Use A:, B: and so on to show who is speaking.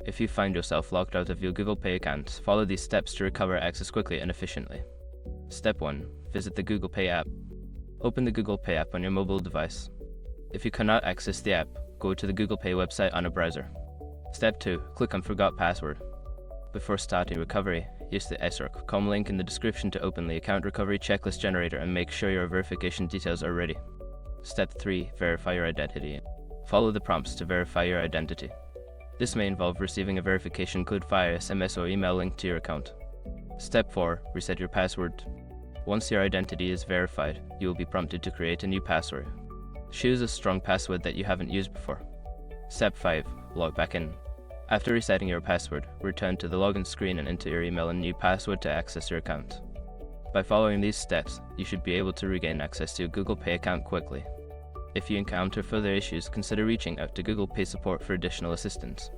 A: If you find yourself locked out of your Google Pay account, follow these steps to recover access quickly and efficiently. Step 1. Visit the Google Pay app. Open the Google Pay app on your mobile device. If you cannot access the app, go to the Google Pay website on a browser. Step 2. Click on Forgot Password. Before starting recovery, use the src.com link in the description to open the account recovery checklist generator and make sure your verification details are ready. Step 3. Verify your identity. Follow the prompts to verify your identity. This may involve receiving a verification code via SMS or email linked to your account. Step 4. Reset your password. Once your identity is verified, you will be prompted to create a new password. Choose a strong password that you haven't used before. Step 5. Log back in. After resetting your password, return to the login screen and enter your email and new password to access your account. By following these steps, you should be able to regain access to your Google Pay account quickly. If you encounter further issues, consider reaching out to Google Pay support for additional assistance.